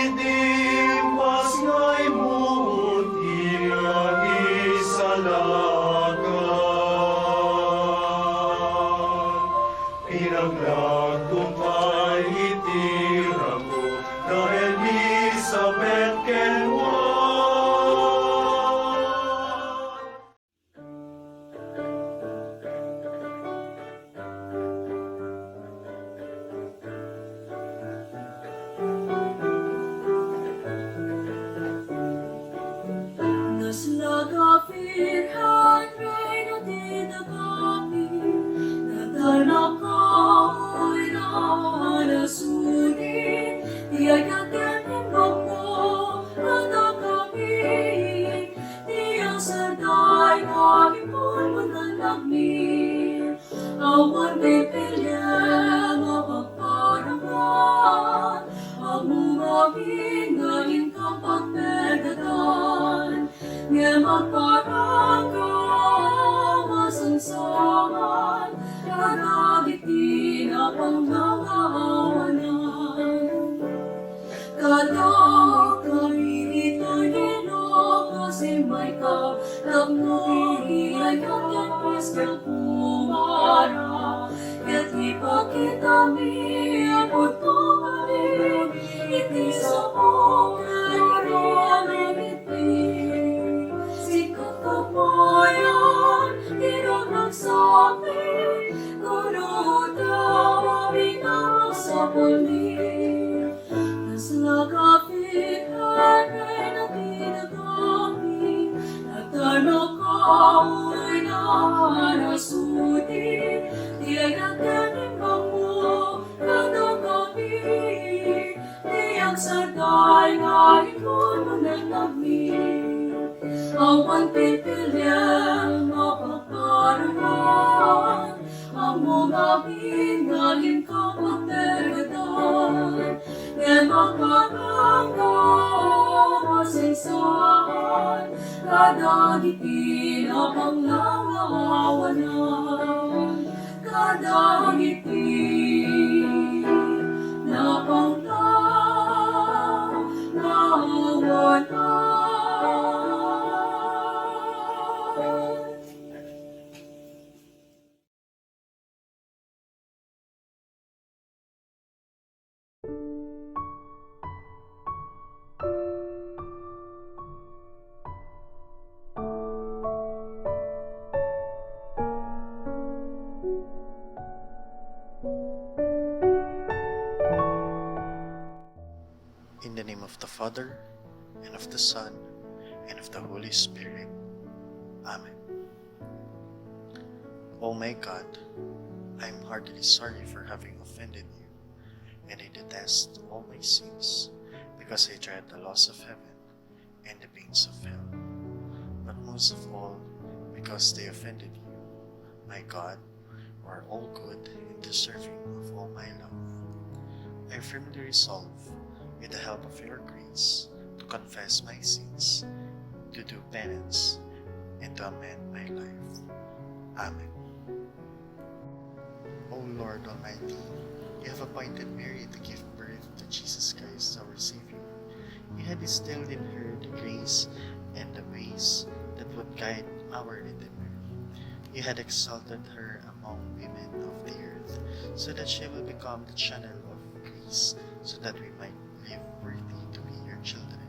idimpas nga'y muot ingagi sa lagan. Pinaglatong ay itira mo na Elizabeth Kenwan. Awan bipilya mapagparaman, amumabing ngayon kapag megatan, nga magparangga masansaman, kanagitin ang mga awanan. Kada kami ito'y nino, kasi may kapnagnoy ay kakapis ka kumara. Ket ipakita mi abot ko kami, iti sa pagkairoan iti. Sikat kapayan, tirang Ragsakmi, kuno daw aming sa puli. Naslagapit ay natinagami, natanong kauwi na nasudi, tiyay nagtanimbang mo kada kami, tiyang saday nga ikon mo nagami. Awan pipilya mapagparaman, ang mga bingalin ka magdagadan, nga magparangga masinsahan, kadagiti na panglangawanan, kadagiti na panglangawanan. In the name of the Father, and of the Son, and of the Holy Spirit. Amen. O my God, I am heartily sorry for having offended you, and I detest all my sins, because I dread the loss of heaven and the pains of hell. But most of all, because they offended you, my God, who are all good and deserving of all my love. I firmly resolve, with the help of your grace, to confess my sins, to do penance, and to amend my life. Amen. O Lord Almighty, you have appointed Mary to give birth to Jesus Christ, our Savior. You had instilled in her the grace and the ways that would guide our Redeemer. You had exalted her among women of the earth, so that she will become the channel of grace, so that we might live worthy to be your children.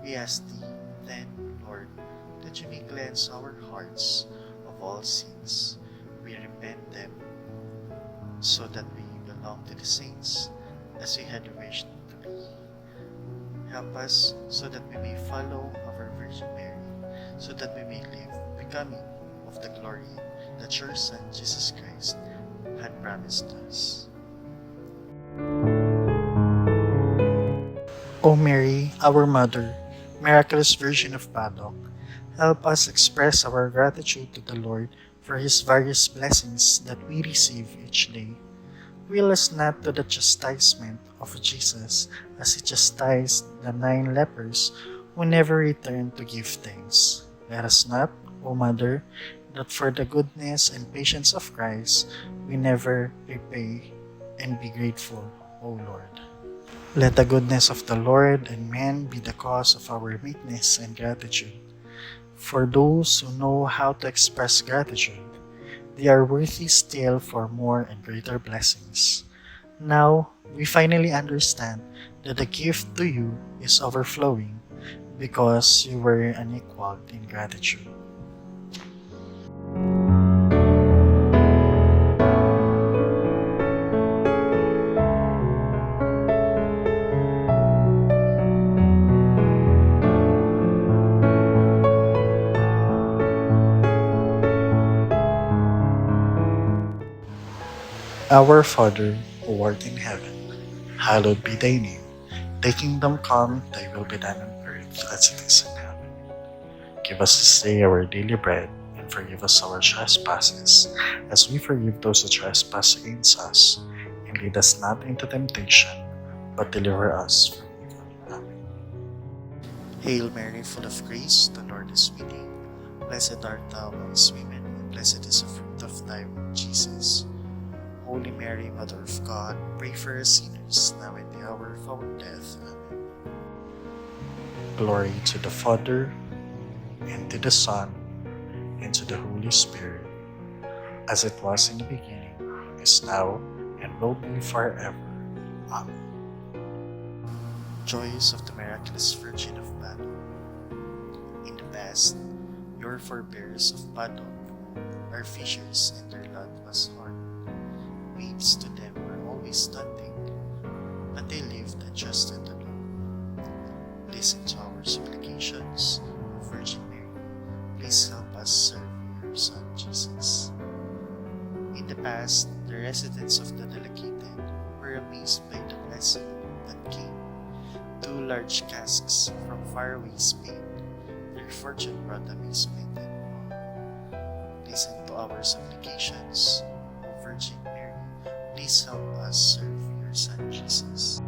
We ask thee, then, Lord, that you may cleanse our hearts of all sins. We repent them, so that we belong to the saints, as we had wished to be. Help us, so that we may follow our Virgin Mary, so that we may live becoming of the glory that your Son, Jesus Christ, had promised us. O Mary, our Mother, miraculous Virgin of Badoc, help us express our gratitude to the Lord for His various blessings that we receive each day. Will us not to the chastisement of Jesus as He chastised the 9 lepers who never returned to give thanks. Let us not, O Mother, that for the goodness and patience of Christ we never repay and be grateful, O Lord. Let the goodness of the Lord and men be the cause of our meekness and gratitude. For those who know how to express gratitude, they are worthy still for more and greater blessings. Now, we finally understand that the gift to you is overflowing because you were unequaled in gratitude. Our Father, who art in heaven, hallowed be thy name. Thy kingdom come, thy will be done on earth as it is in heaven. Give us this day our daily bread, and forgive us our trespasses, as we forgive those who trespass against us. And lead us not into temptation, but deliver us from evil. Amen. Hail Mary, full of grace, the Lord is with thee. Blessed art thou amongst women, and blessed is the fruit of thy womb, Jesus. Holy Mary, Mother of God, pray for us sinners, now and the hour of our death. Amen. Glory to the Father, and to the Son, and to the Holy Spirit, as it was in the beginning, is now, and will be forever. Amen. Joys of the Miraculous Virgin of Badoc. In the past, your forebears of Badoc are fishers, and their lot was hard. Waves to them were always daunting, but they lived adjusted alone. Listen to our supplications, O Virgin Mary. Please help us serve your Son, Jesus. In the past, the residents of the delegated were amazed by the blessing that came. 2 large casks from faraway Spain, their fortune brought amazement and awe. Listen to our supplications, O Virgin Mary. Please help us serve your Son, Jesus.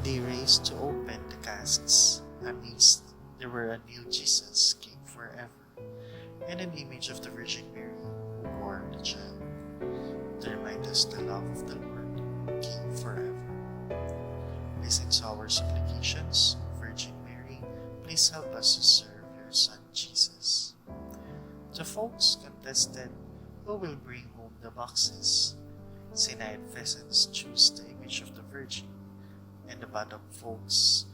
They raced to open the casks. Amazed, there were a new Jesus, King forever, and an image of the Virgin Mary who bore the child. To remind us the love of the Lord, King forever. Listen to our supplications, O Virgin Mary. Please help us to serve your Son, Jesus. The folks contested who will bring home the boxes. Sinayad pheasants choose the image of the Virgin, and the Badoc folks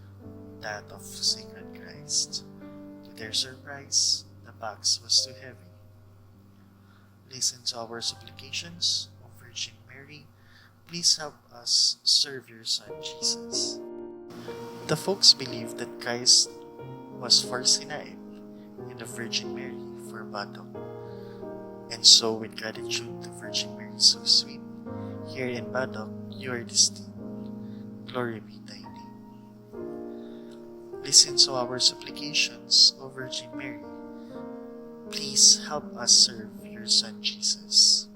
that of Sacred Christ. To their surprise, the box was too heavy. Listen to our supplications, O Virgin Mary. Please help us serve your Son, Jesus. The folks believed that Christ was for Sinayad, and the Virgin Mary for Badoc. And so, with gratitude to Virgin Mary so sweet, here in Badoc, you are distinct. Glory be thy name. Listen to our supplications, O Virgin Mary. Please help us serve your Son, Jesus.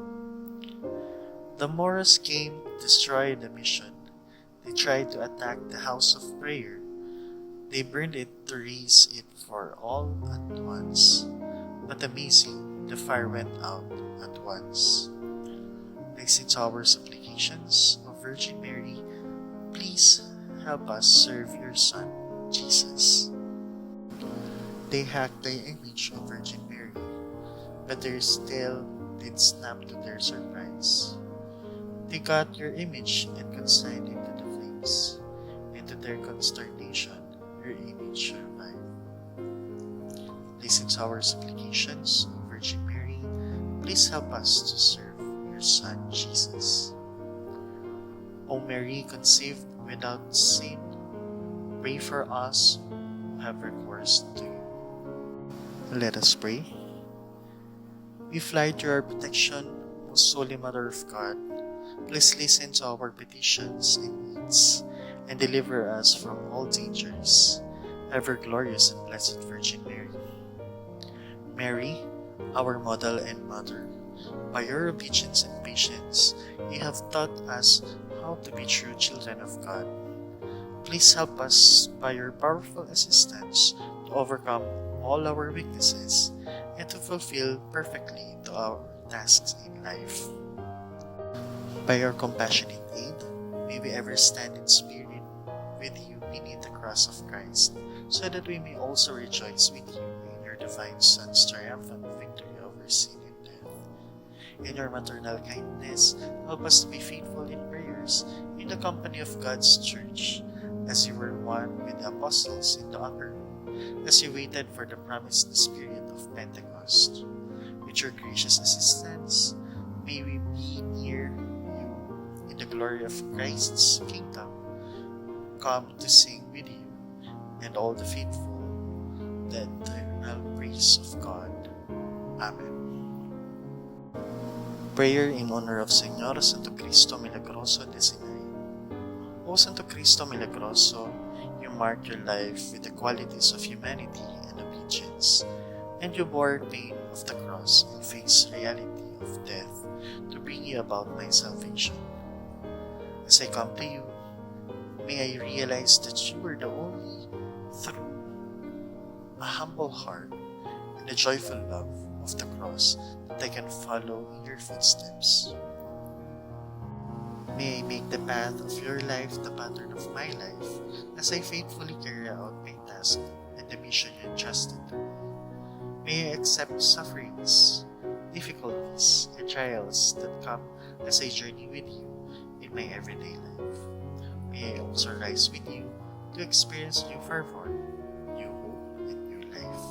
The Moros came to destroy the mission. They tried to attack the house of prayer. They burned it to raise it for all at once. But amazing, the fire went out at once. Listen to our supplications, O Virgin Mary. Please help us serve your Son, Jesus. They hacked the image of Virgin Mary, but their tail did snap to their surprise. They got your image and consigned it to the flames, and to their consternation, your image survived. Listen to our supplications, O Virgin Mary. Please help us to serve your Son, Jesus. O Mary, conceived without sin, pray for us who have recourse to you. Let us pray. We fly to your protection, Most Holy Mother of God. Please listen to our petitions and needs, and deliver us from all dangers, ever glorious and blessed Virgin Mary. Mary, our model and mother, by your obedience and patience, you have taught us how to be true children of God. Please help us by your powerful assistance to overcome all our weaknesses and to fulfill perfectly to our tasks in life. By your compassionate aid, may we ever stand in spirit with you beneath the cross of Christ, so that we may also rejoice with you in your divine Son's triumphant victory over sin and death. In your maternal kindness, help us to be faithful in prayers in the company of God's church, as you were one with the apostles in the upper room, as you waited for the promised Spirit of Pentecost. With your gracious assistance, may we be near you in the glory of Christ's kingdom. Come to sing with you and all the faithful the eternal praise of God. Amen. Prayer in honor of Señor Santo Cristo Milagroso de Badoc. O Santo Cristo Milagroso, you marked your life with the qualities of humanity and obedience, and you bore pain of the cross and faced reality of death to bring you about my salvation. As I come to you, may I realize that you are the only through a humble heart and a joyful love of the cross that I can follow in your footsteps. May I make the path of your life the pattern of my life as I faithfully carry out my task and the mission you entrusted to me. May I accept sufferings, difficulties, and trials that come as I journey with you in my everyday life. May I also rise with you to experience new fervor, new hope, and new life.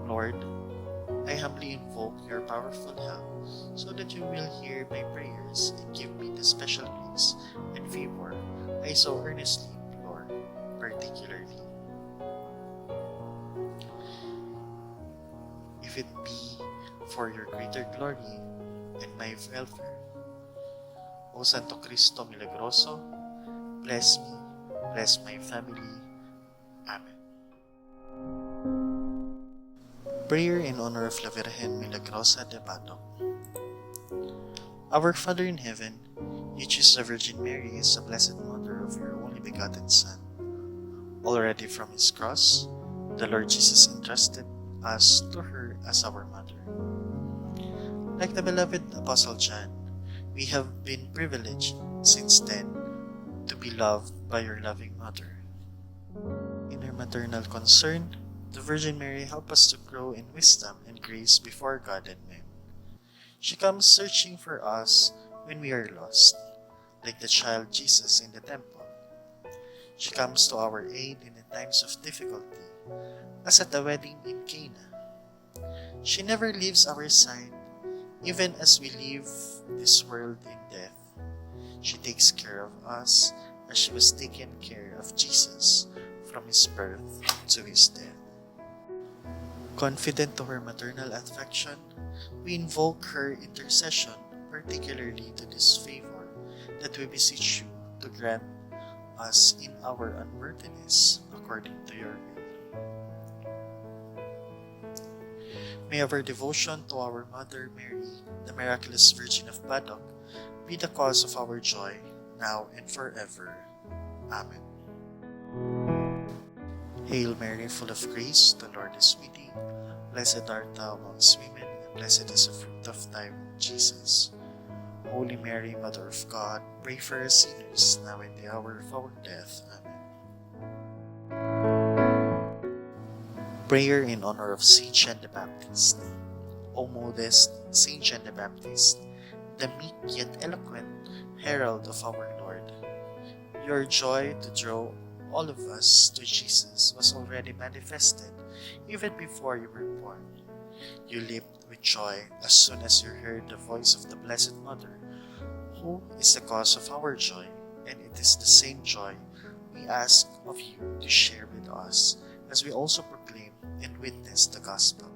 Lord, I humbly invoke your powerful help so that you will hear my prayers and give me the special grace and favor I so earnestly implore, particularly. If it be for your greater glory and my welfare. O Santo Cristo Milagroso, bless me, bless my family. Amen. Prayer in honor of La Virgen Milagrosa de Badoc. Our Father in heaven, you choose the Virgin Mary as the blessed mother of your only begotten Son. Already from his cross, the Lord Jesus entrusted us to her as our mother. Like the beloved Apostle John, we have been privileged since then to be loved by your loving mother. In her maternal concern, the Virgin Mary helps us to grow in wisdom and grace before God and men. She comes searching for us when we are lost, like the child Jesus in the temple. She comes to our aid in the times of difficulty, as at the wedding in Cana. She never leaves our side, even as we leave this world in death. She takes care of us as she was taken care of Jesus from his birth to his death. Confident to her maternal affection, we invoke her intercession, particularly to this favor, that we beseech you to grant us in our unworthiness according to your will. May our devotion to our Mother Mary, the miraculous Virgin of Badoc, be the cause of our joy, now and forever. Amen. Hail Mary, full of grace, the Lord is with thee. Blessed art thou amongst women, and blessed is the fruit of thy womb, Jesus. Holy Mary, Mother of God, pray for us sinners, now and the hour of our death. Amen. Prayer in honor of Saint John the Baptist. O modest Saint John the Baptist, the meek yet eloquent herald of our Lord, your joy to draw all of us to Jesus was already manifested even before you were born. You leaped with joy as soon as you heard the voice of the Blessed Mother, who is the cause of our joy, and it is the same joy we ask of you to share with us as we also proclaim and witness the gospel.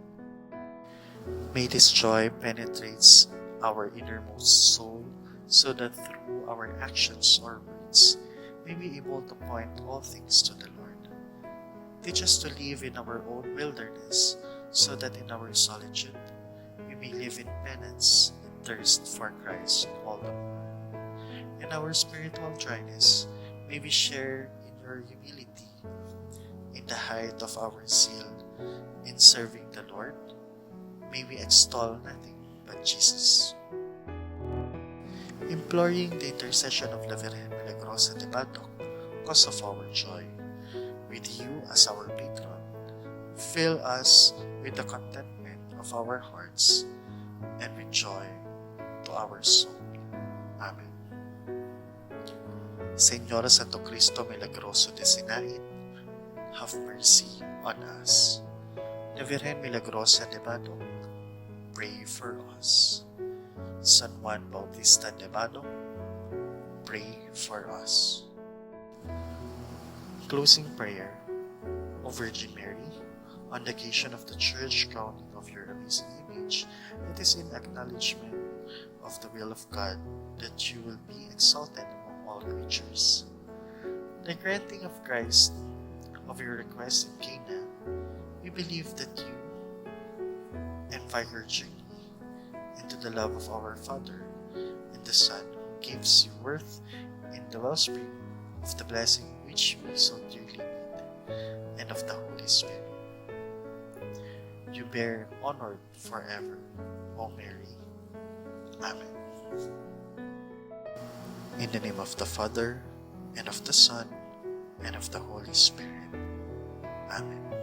May this joy penetrates our innermost soul so that through our actions or words, may be able to point all things to the Lord. Teach us to live in our own wilderness, so that in our solitude, we may live in penance and thirst for Christ all the more. In our spiritual dryness, may we share in your humility, in the height of our zeal in serving the Lord. May we extol nothing but Jesus. Imploring the intercession of La Virgen Milagrosa de Badoc, cause of our joy. With you as our patron, fill us with the contentment of our hearts and with joy to our soul. Amen. Señor Santo Cristo Milagroso de Sinaid, have mercy on us. The Virgen Milagrosa de Badoc, pray for us. San Juan Bautista de Badoc, pray for us. Closing prayer. O Virgin Mary, on the occasion of the Church crowning of your amazing image, it is in acknowledgement of the will of God that you will be exalted among all creatures. The granting of Christ of your request in Cana, we believe that you, and by your journey into the love of our Father and the Son, who gives you worth in the wellspring of the blessing which we so dearly need, and of the Holy Spirit. You bear honored forever, O Mary. Amen. In the name of the Father, and of the Son, and of the Holy Spirit. Amen.